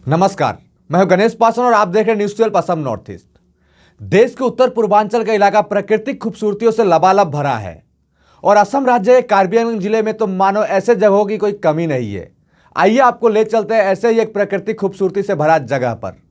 नमस्कार, मैं हूं गणेश पासवान और आप देख रहे हैं न्यूज़ 12 असम नॉर्थ ईस्ट। देश के उत्तर पूर्वांचल का इलाका प्राकृतिक खूबसूरतियों से लबालब भरा है और असम राज्य के कार्बी आंगलॉन्ग जिले में तो मानो ऐसे जगहों की कोई कमी नहीं है। आइए आपको ले चलते हैं ऐसे ही एक प्राकृतिक खूबसूरती से भरा जगह पर।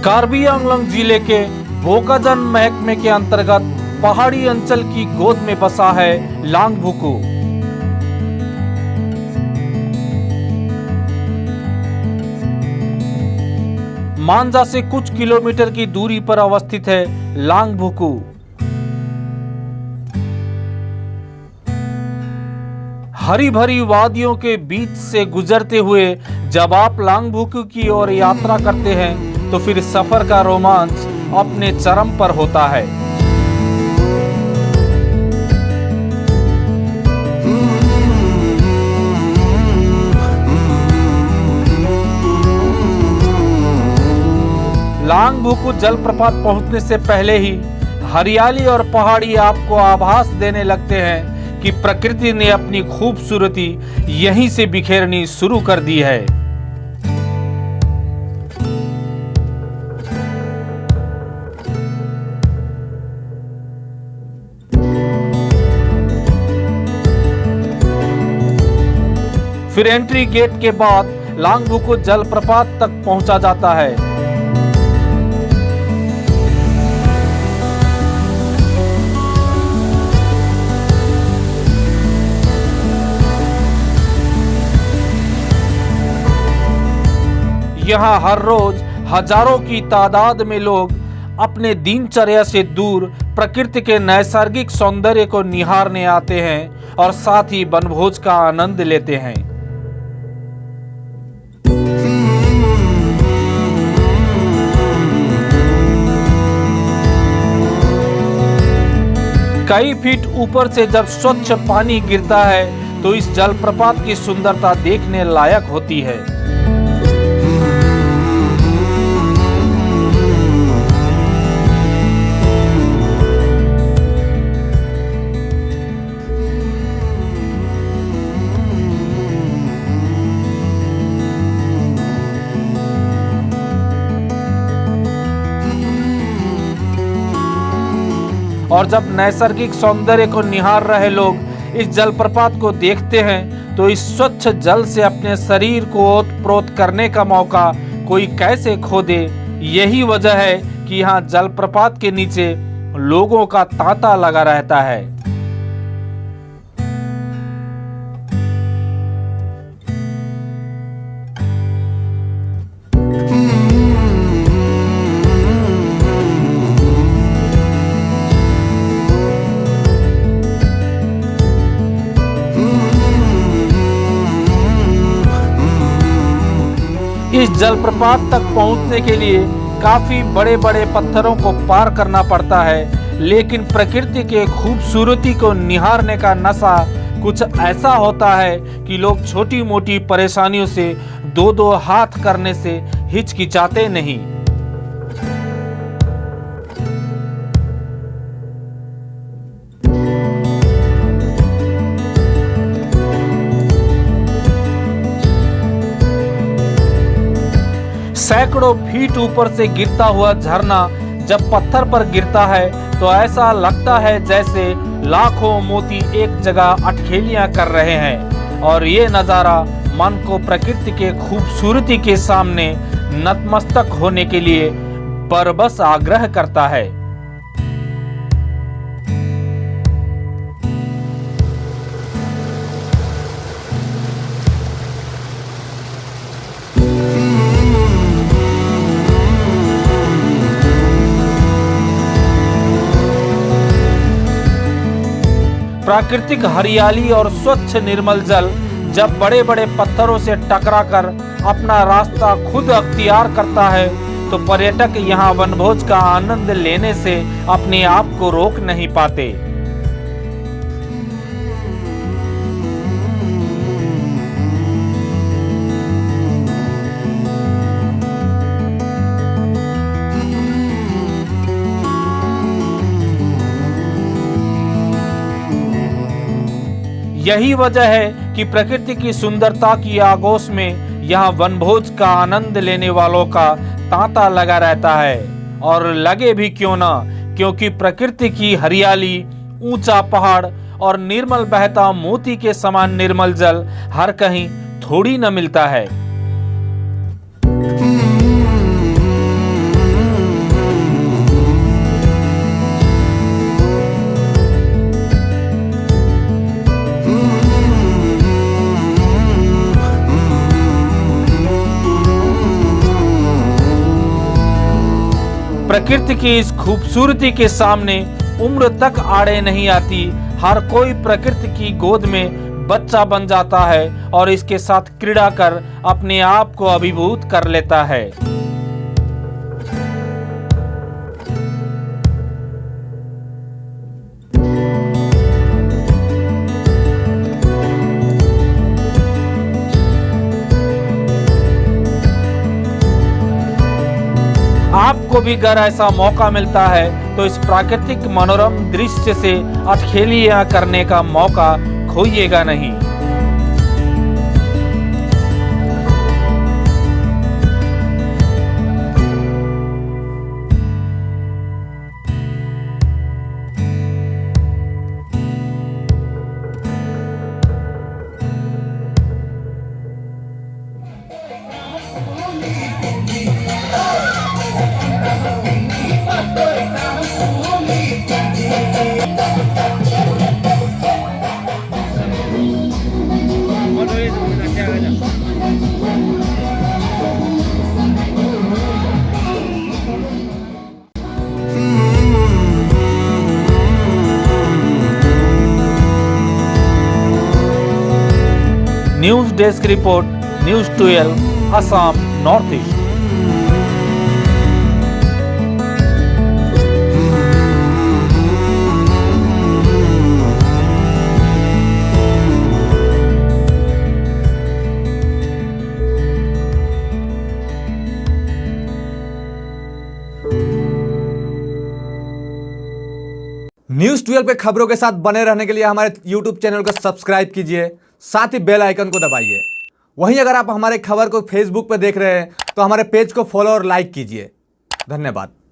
कार्बी आंगलॉन्ग जिले के बोकाजन महकमे के अंतर्गत पहाड़ी अंचल की गोद में बसा है लांगभुकु। मांजा से कुछ किलोमीटर की दूरी पर अवस्थित है लांगभुकु। हरी भरी वादियों के बीच से गुजरते हुए जब आप लांगभुकु की ओर यात्रा करते हैं तो फिर सफर का रोमांच अपने चरम पर होता है। लांगभुकु जलप्रपात पहुंचने से पहले ही हरियाली और पहाड़ी आपको आभास देने लगते हैं कि प्रकृति ने अपनी खूबसूरती यहीं से बिखेरनी शुरू कर दी है। फिर एंट्री गेट के बाद लांगभुकु जलप्रपात तक पहुंचा जाता है। यहाँ हर रोज हजारों की तादाद में लोग अपने दिनचर्या से दूर प्रकृति के नैसर्गिक सौंदर्य को निहारने आते हैं और साथ ही वनभोज का आनंद लेते हैं। कई फीट ऊपर से जब स्वच्छ पानी गिरता है तो इस जलप्रपात की सुंदरता देखने लायक होती है। और जब नैसर्गिक सौंदर्य को निहार रहे लोग इस जलप्रपात को देखते हैं तो इस स्वच्छ जल से अपने शरीर को ओतप्रोत करने का मौका कोई कैसे खो दे। यही वजह है कि यहाँ जलप्रपात के नीचे लोगों का तांता लगा रहता है। इस जलप्रपात तक पहुंचने के लिए काफी बड़े बड़े पत्थरों को पार करना पड़ता है, लेकिन प्रकृति के खूबसूरती को निहारने का नशा कुछ ऐसा होता है कि लोग छोटी मोटी परेशानियों से दो दो हाथ करने से हिचकिचाते नहीं। सैकड़ों फीट ऊपर से गिरता हुआ झरना जब पत्थर पर गिरता है तो ऐसा लगता है जैसे लाखों मोती एक जगह अटखेलियां कर रहे हैं और ये नज़ारा मन को प्रकृति के खूबसूरती के सामने नतमस्तक होने के लिए बरबस आग्रह करता है। प्राकृतिक हरियाली और स्वच्छ निर्मल जल जब बड़े बड़े पत्थरों से टकराकर अपना रास्ता खुद अख्तियार करता है तो पर्यटक यहाँ वनभोज का आनंद लेने से अपने आप को रोक नहीं पाते। यही वजह है कि प्रकृति की सुंदरता की आगोश में यहाँ वनभोज का आनंद लेने वालों का तांता लगा रहता है। और लगे भी क्यों ना, क्योंकि प्रकृति की हरियाली, ऊंचा पहाड़ और निर्मल बहता मोती के समान निर्मल जल हर कहीं थोड़ी न मिलता है। प्रकृति की इस खूबसूरती के सामने उम्र तक आड़े नहीं आती। हर कोई प्रकृति की गोद में बच्चा बन जाता है और इसके साथ क्रीड़ा कर अपने आप को अभिभूत कर लेता है। आपको भी अगर ऐसा मौका मिलता है तो इस प्राकृतिक मनोरम दृश्य से अठखेलियां करने का मौका खोइएगा नहीं। News desk report, news 12, Assam north east. News 12 पे खबरों के साथ बने रहने के लिए हमारे YouTube चैनल को सब्सक्राइब कीजिए, साथ ही बेल आइकन को दबाइए। वहीं अगर आप हमारे खबर को Facebook पे देख रहे हैं तो हमारे पेज को फॉलो और लाइक कीजिए। धन्यवाद।